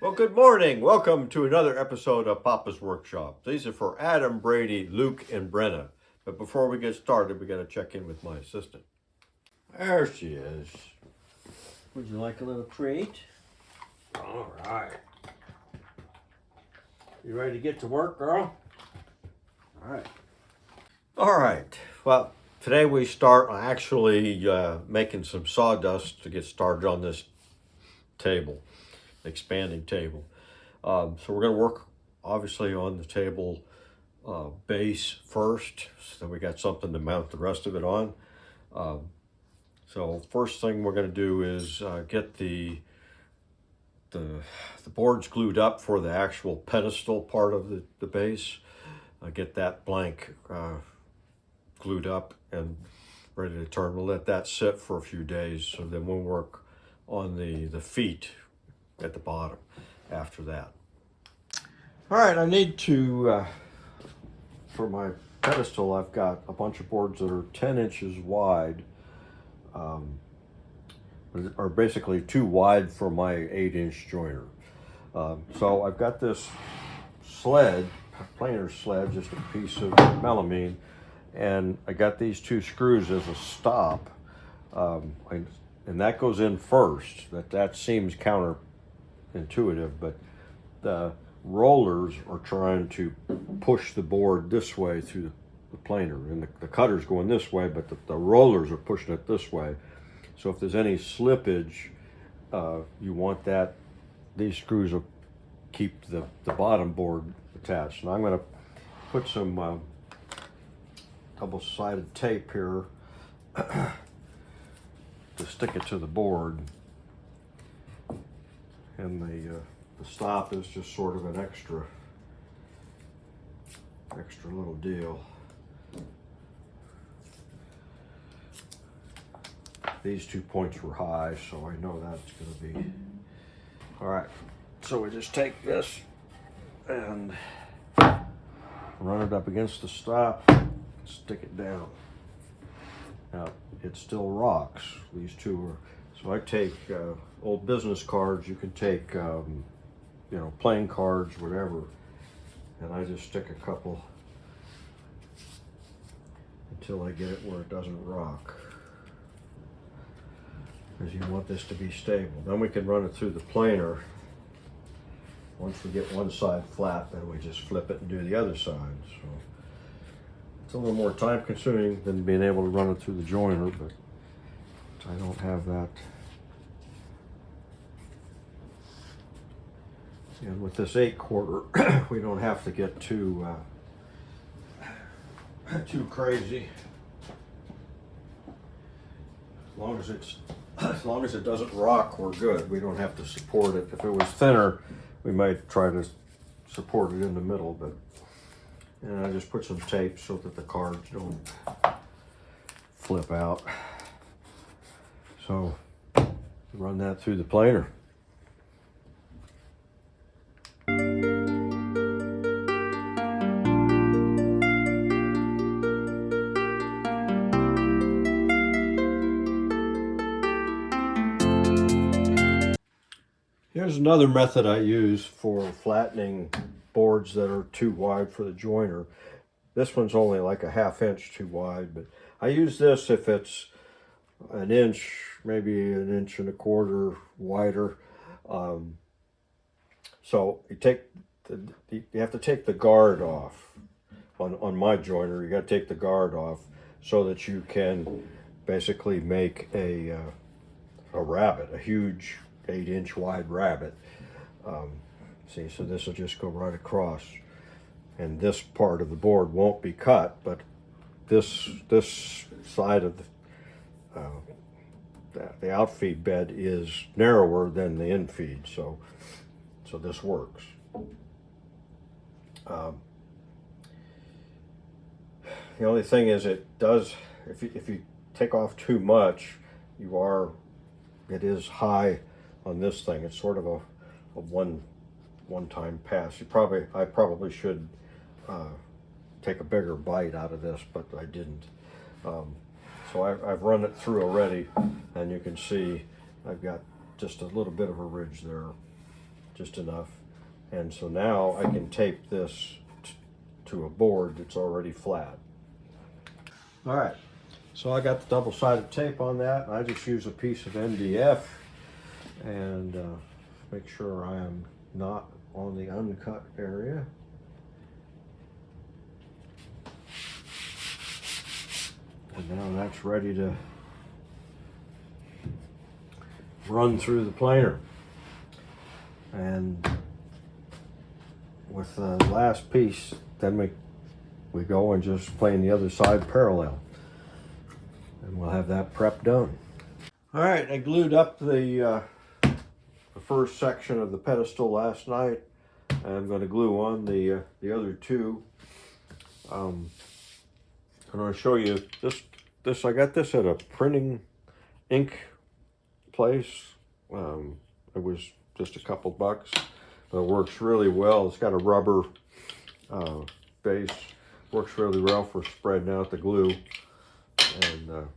Well, good morning. Welcome to another episode of Papa's Workshop. These are for Adam, Brady, Luke, and Brenna. But before we get started, we got to check in with my assistant. There she is. Would you like a little treat? All right. You ready to get to work, girl? All right. All right. Well, today we start actually making some sawdust to get started on this table, expanding table. So we're going to work obviously on the table base first, so we got something to mount the rest of it on. So first thing we're going to do is get the boards glued up for the actual pedestal part of the base. Get that blank glued up and ready to turn. We'll let that sit for a few days, so then we'll work on the feet at the bottom after that. All right, I need to, for my pedestal, I've got a bunch of boards that are 10 inches wide, are basically too wide for my 8-inch joiner. So I've got this sled, planer sled, just a piece of melamine, and I got these two screws as a stop, and that goes in first. That seems counterintuitive, but the rollers are trying to push the board this way through the planer, and the cutter's going this way, but the rollers are pushing it this way. So if there's any slippage, you want that, these screws will keep the bottom board attached. And I'm going to put some double-sided tape here to stick it to the board. And the stop is just sort of an extra little deal. These 2 points were high, so I know that's going to be all right. So we just take this and run it up against the stop, stick it down. Now it still rocks. These two are. So I take old business cards. You can take playing cards, whatever, and I just stick a couple until I get it where it doesn't rock, because you want this to be stable. Then we can run it through the planer. Once we get one side flat, then we just flip it and do the other side. So it's a little more time consuming than being able to run it through the joiner, but I don't have that. And with this 8/4, we don't have to get too crazy. As long as it doesn't rock, we're good. We don't have to support it. If it was thinner, we might try to support it in the middle, but and I just put some tape so that the cards don't flip out. So run that through the planer. Here's another method I use for flattening boards that are too wide for the joiner. This one's only like a 1/2 inch too wide, but I use this if it's an inch, maybe 1.25 inches wider. So you have to take the guard off. On my joiner, you got to take the guard off so that you can basically make a rabbet, a huge 8-inch wide rabbet. See, so this will just go right across, and this part of the board won't be cut, but this side of the outfeed bed is narrower than the infeed, so this works. The only thing is, it does, if you take off too much, it is high on this thing. It's sort of a one-time pass. I probably should take a bigger bite out of this, but I didn't. So I've run it through already, and you can see I've got just a little bit of a ridge there. just enough. And so now I can tape this to a board that's already flat. All right, so I got the double-sided tape on that. I just use a piece of MDF and make sure I am not on the uncut area. And now that's ready to run through the planer. And with the last piece, then we go and just plane the other side parallel. And we'll have that prep done. All right, I glued up the first section of the pedestal last night. I'm going to glue on the other two. I'm going to show you this. I got this at a printing ink place. It was just a couple bucks, but it works really well. It's got a rubber base. Works really well for spreading out the glue. And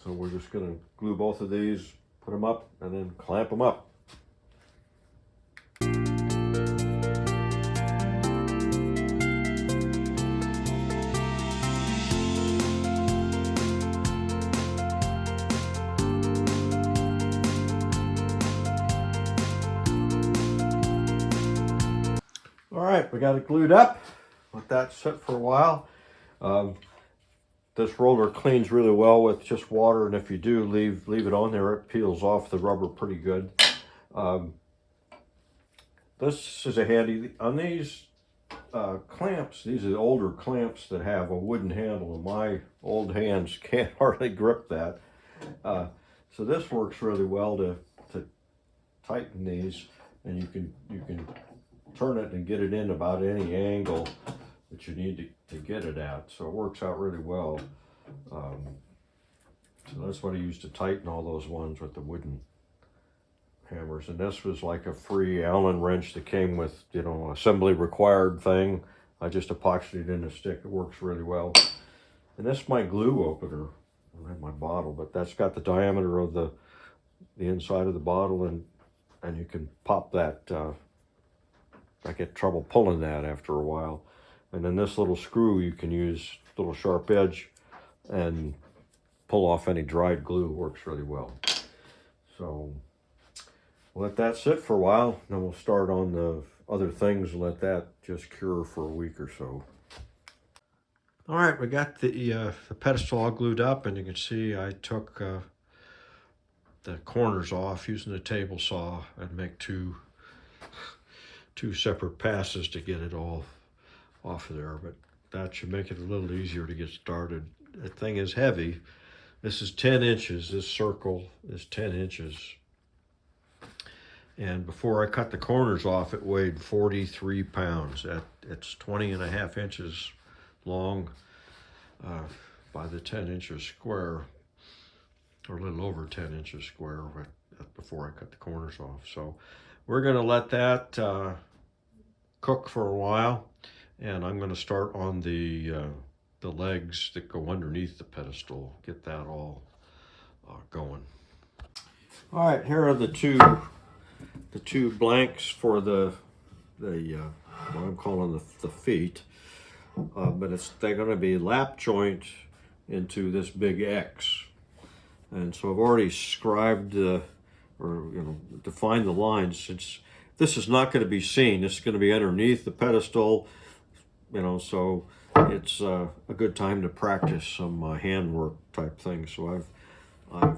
so we're just going to glue both of these, put them up, and then clamp them up. All right, we got it glued up. Let that sit for a while. This roller cleans really well with just water, and if you do leave it on there, it peels off the rubber pretty good. This is a handy, on these clamps, these are the older clamps that have a wooden handle, and my old hands can't hardly grip that. So this works really well to tighten these, and you can turn it and get it in about any angle that you need to get it at. So it works out really well. So that's what I used to tighten all those ones with the wooden hammers. And this was like a free Allen wrench that came with, you know, assembly required thing. I just epoxied it in a stick. It works really well. And this is my glue opener. I don't have my bottle, but that's got the diameter of the inside of the bottle, and you can pop that. I get trouble pulling that after a while. And then this little screw, you can use little sharp edge and pull off any dried glue. Works really well. So we'll let that sit for a while, then we'll start on the other things and let that just cure for a week or so. All right, we got the pedestal all glued up, and you can see I took the corners off using a table saw and make two separate passes to get it all off of there, but that should make it a little easier to get started. The thing is heavy. This is 10 inches. This circle is 10 inches. And before I cut the corners off, it weighed 43 pounds. It's 20.5 inches long by the 10 inches square, or a little over 10 inches square before I cut the corners off. So we're going to let that cook for a while, and I'm going to start on the legs that go underneath the pedestal, get that all going. All right, here are the two blanks for the what I'm calling the feet, but they're going to be lap joint into this big X, and so I've already scribed defined the lines. Since this is not going to be seen, this is going to be underneath the pedestal, so it's a good time to practice some handwork type things. So I've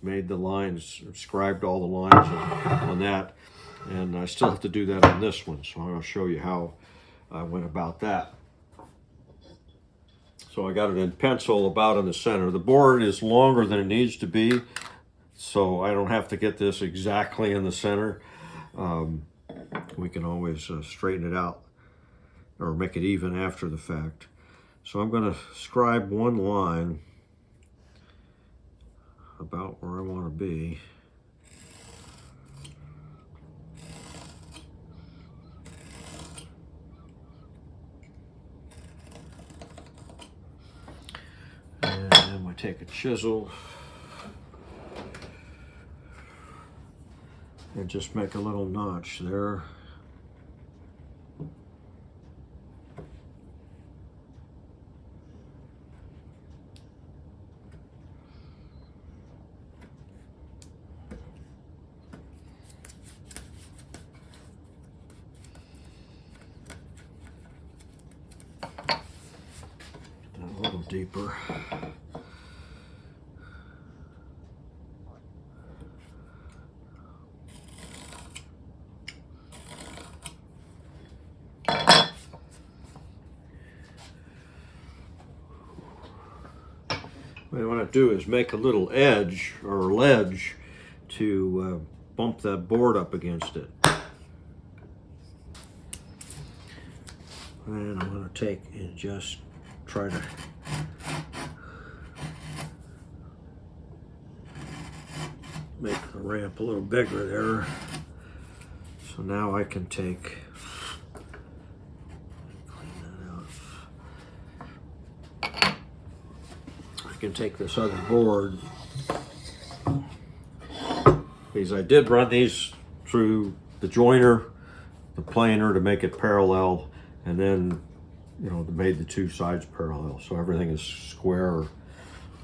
made the lines, scribed all the lines on that, and I still have to do that on this one. So I'll show you how I went about that. So I got it in pencil about in the center. The board is longer than it needs to be, so I don't have to get this exactly in the center. We can always straighten it out or make it even after the fact. So I'm going to scribe one line about where I want to be. And then we take a chisel and just make a little notch there. A little deeper. What I want to do is make a little edge or ledge to bump that board up against it. And I'm going to take and just try to make the ramp a little bigger there. So now I can take, clean that out. I can take this other board, because I did run these through the joiner, the planer to make it parallel, and then, you know, made the two sides parallel, so everything is square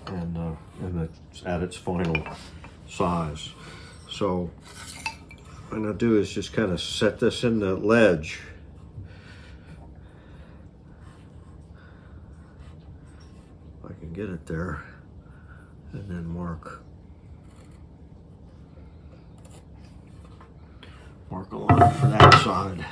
and it's at its final size. So what I'm gonna do is just kind of set this in the ledge. If I can get it there, and then mark a line for that side.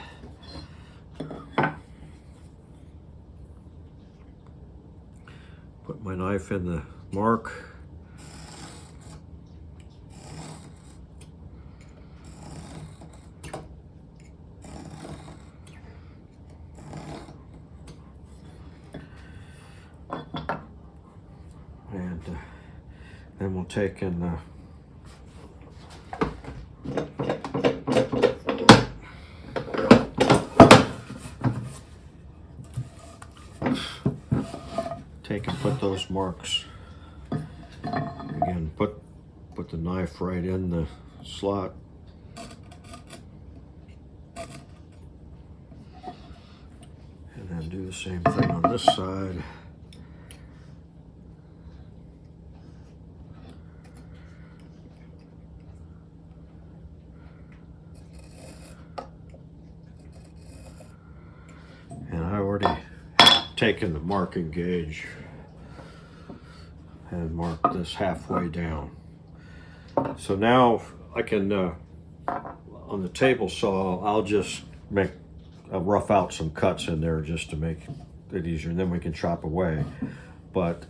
Put my knife in the mark. And then we'll take and put those marks again. Put the knife right in the slot. And then do the same thing on this side. And I already taken the marking gauge and mark this halfway down. So now I can, on the table saw, I'll just rough out some cuts in there just to make it easier, and then we can chop away. But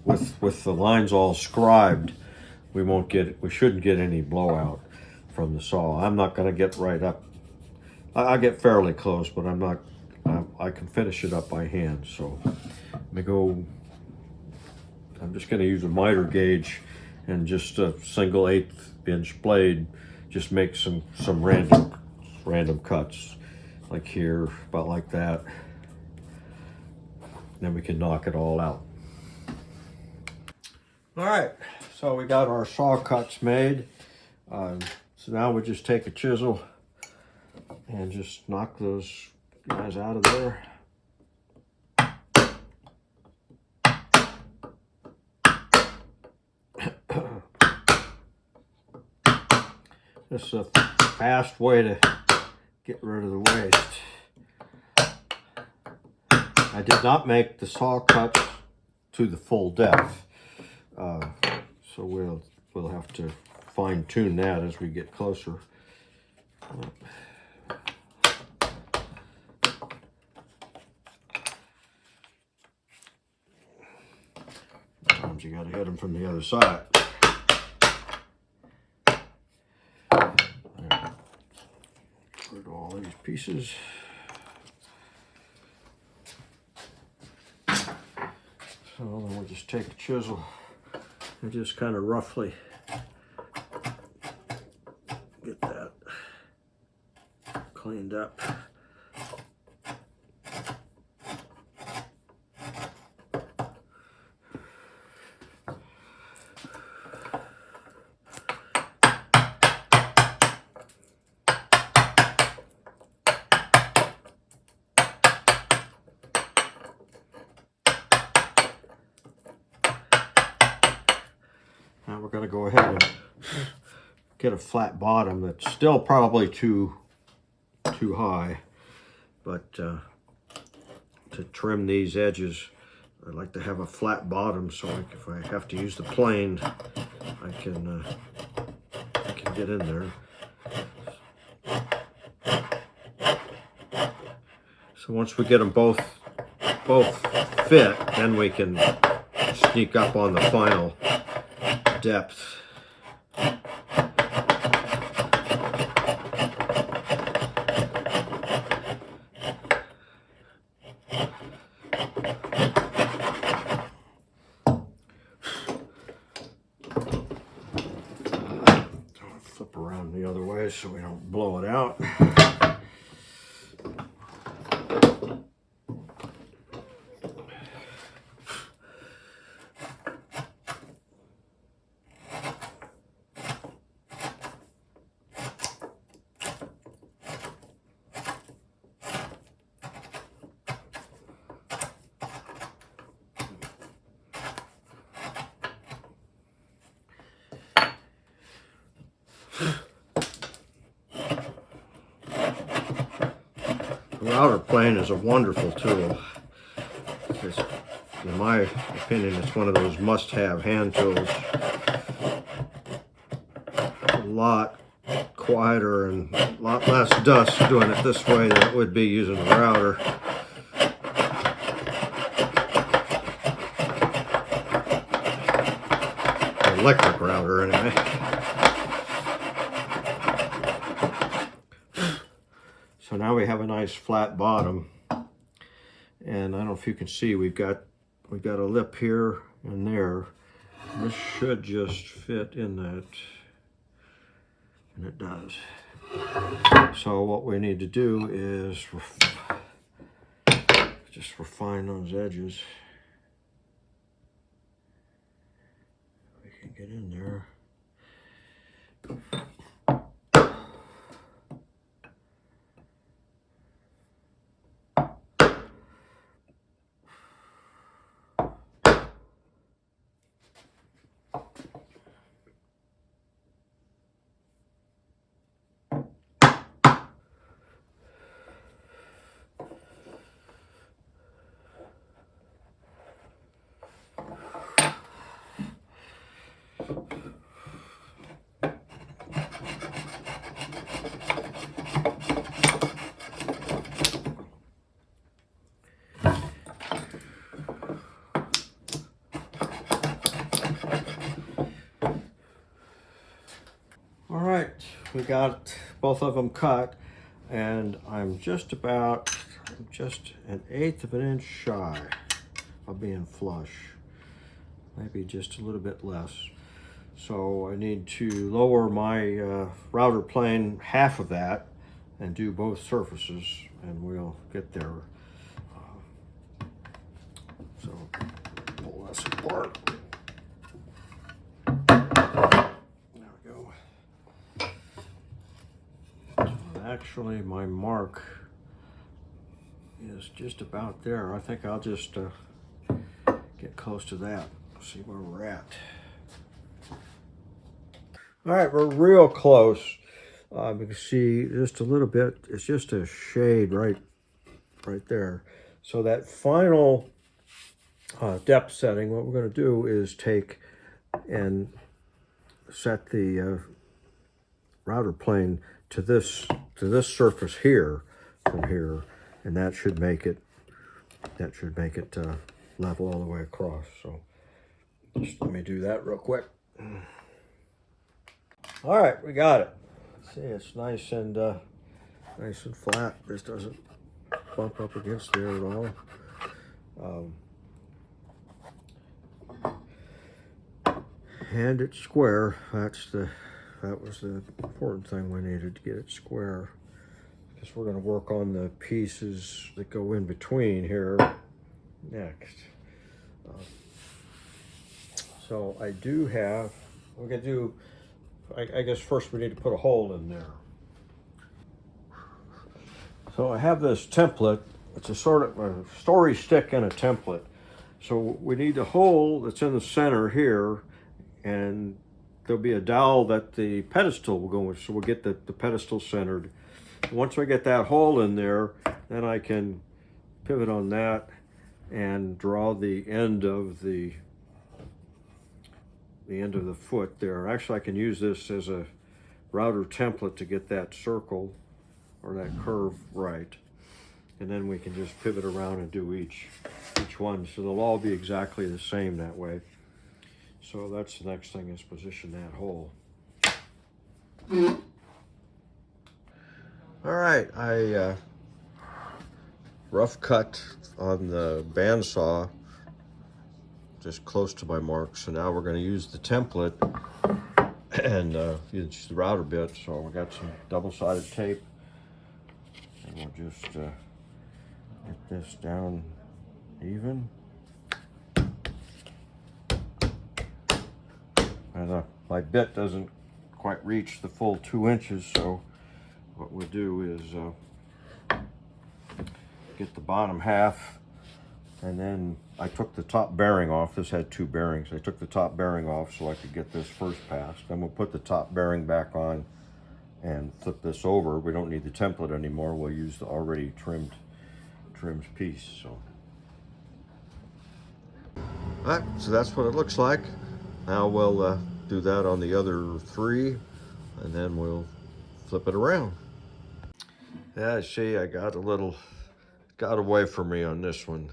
with the lines all scribed, we shouldn't get any blowout from the saw. I'm not going to get right up. I'll get fairly close, but I'm not. I can finish it up by hand. So I'm just going to use a miter gauge and just a single 1/8 inch blade. Just make some random cuts, like here, about like that. Then we can knock it all out. All right, so we got our saw cuts made. So now we just take a chisel and just knock those guys out of there. This is a fast way to get rid of the waste. I did not make the saw cuts to the full depth, so we'll have to fine tune that as we get closer. Sometimes you got to hit them from the other side. Rid of all these pieces. So then we'll just take a chisel and just kind of roughly get that cleaned up. go ahead and get a flat bottom that's still probably too high, but to trim these edges, I like to have a flat bottom, so if I have to use the plane, I can get in there. So once we get them both fit, then we can sneak up on the final depth. Flip around the other way so we don't blow it out. The router plane is a wonderful tool. In my opinion, it's one of those must-have hand tools. A lot quieter and a lot less dust doing it this way than it would be using a router. An electric router, anyway. So now we have a nice flat bottom, and I don't know if you can see, we've got a lip here and there. This should just fit in that, and it does. So what we need to do is just refine those edges. We can get in there. All right, we got both of them cut, and I'm just an 1/8 of an inch shy of being flush, maybe just a little bit less. So I need to lower my router plane half of that and do both surfaces, and we'll get there. So pull this apart. Actually, my mark is just about there. I think I'll just get close to that, see where we're at. All right, we're real close. You can see just a little bit. It's just a shade right there. So that final depth setting, what we're going to do is take and set the router plane to this surface here, from here, and that should make it level all the way across. So just let me do that real quick. All right, we got it. See, it's nice and flat. This doesn't bump up against there at all. And it's square. That was the important thing we needed, to get it square, because we're going to work on the pieces that go in between here next. So I do have, we're going to do, I guess first we need to put a hole in there. So I have this template. It's a sort of a story stick and a template. So we need a hole that's in the center here, and there'll be a dowel that the pedestal will go in, so we'll get the pedestal centered. Once I get that hole in there, then I can pivot on that and draw the end of the foot there. Actually, I can use this as a router template to get that circle or that curve right. And then we can just pivot around and do each one. So they'll all be exactly the same that way. So that's the next thing, is position that hole. All right, I rough cut on the bandsaw just close to my mark. So now we're going to use the template and use the router bit. So we got some double-sided tape, and we'll just get this down even. And my bit doesn't quite reach the full 2 inches, so what we'll do is get the bottom half, and then I took the top bearing off. This had 2 bearings. I took the top bearing off so I could get this first pass. Then we'll put the top bearing back on and flip this over. We don't need the template anymore. We'll use the already trimmed piece. So, all right, so that's what it looks like. Now we'll do that on the other 3, and then we'll flip it around. Yeah, see, I got away from me on this one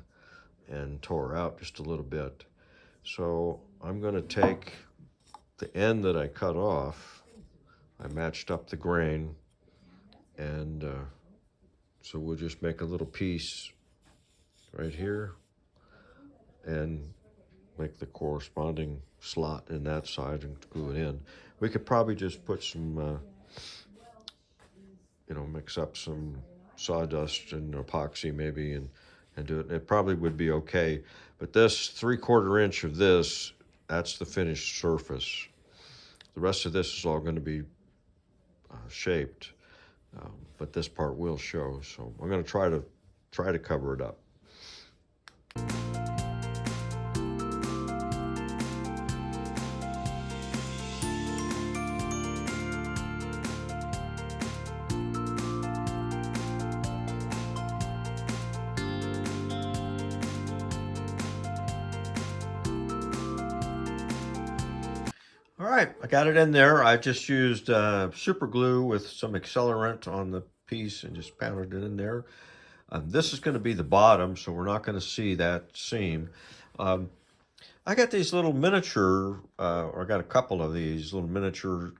and tore out just a little bit. So I'm going to take the end that I cut off. I matched up the grain, and so we'll just make a little piece right here and make the corresponding slot in that side and glue it in. We could probably just put some, mix up some sawdust and epoxy maybe and do it. It probably would be okay. But this 3/4 inch of this, that's the finished surface. The rest of this is all going to be shaped, but this part will show. So I'm going to try to cover it up. All right, I got it in there. I just used super glue with some accelerant on the piece and just pounded it in there. This is going to be the bottom, so we're not going to see that seam. I got these little miniature, or I got a couple of these little miniature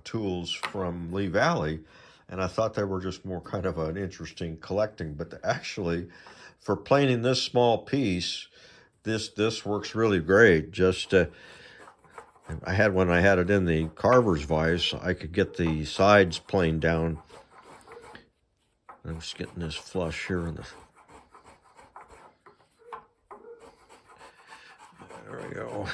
tools from Lee Valley, and I thought they were just more kind of an interesting collecting. But actually, for planing this small piece, this works really great. Just I had it in the carver's vise, I could get the sides planed down. I'm just getting this flush here in the. There we go.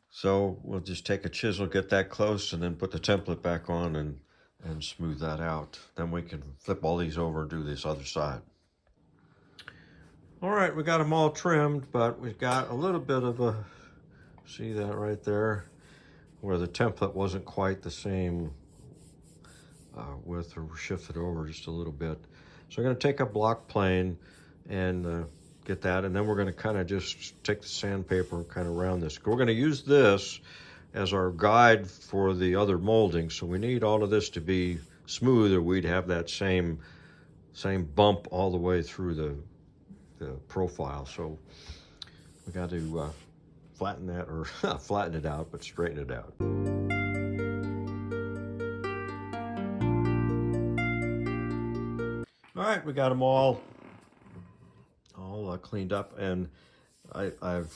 So we'll just take a chisel, get that close, and then put the template back on and smooth that out. Then we can flip all these over and do this other side. All right, we got them all trimmed, but we've got a little bit of a, see that right there, where the template wasn't quite the same width, or shifted over just a little bit. So I'm going to take a block plane and get that, and then we're going to kind of just take the sandpaper and kind of round this. We're going to use this as our guide for the other molding, so we need all of this to be smooth, or we'd have that same bump all the way through the profile. So we got to flatten that, or not flatten it out, but straighten it out. All right, we got them all cleaned up, and I've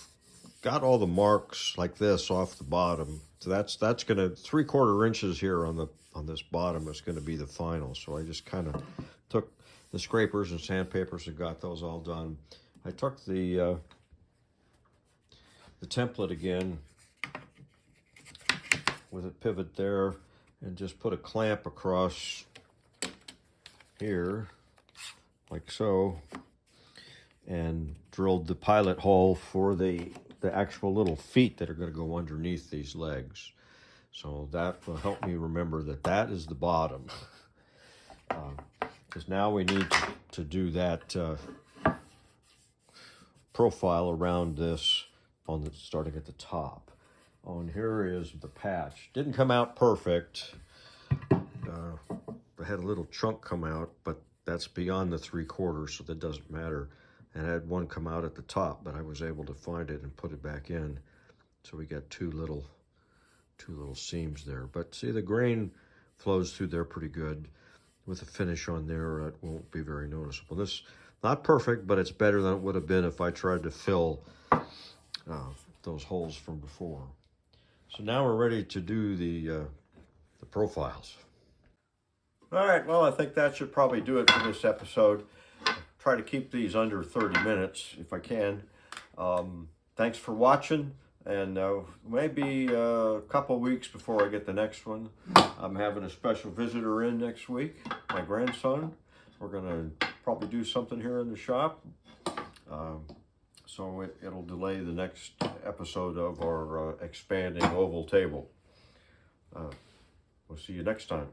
got all the marks like this off the bottom. So that's gonna 3/4 inches here on this bottom is gonna be the final. So I just kind of took the scrapers and sandpapers and got those all done. I took the template again with a pivot there and just put a clamp across here like so, and drilled the pilot hole for the the actual little feet that are going to go underneath these legs. So that will help me remember that that is the bottom. Because now we need to do that profile around this on the starting at the top. Oh, and here is the patch. Didn't come out perfect. I had a little chunk come out, but that's beyond the 3/4, so that doesn't matter. And I had one come out at the top, but I was able to find it and put it back in. So we got two little seams there. But see, the grain flows through there pretty good. With the finish on there, it won't be very noticeable. This not perfect, but it's better than it would have been if I tried to fill those holes from before. So now we're ready to do the profiles. All right, well, I think that should probably do it for this episode. Try to keep these under 30 minutes if I can. Thanks for watching, and maybe a couple weeks before I get the next one. I'm having a special visitor in next week, my grandson. We're going to probably do something here in the shop. So it'll delay the next episode of our expanding oval table. We'll see you next time.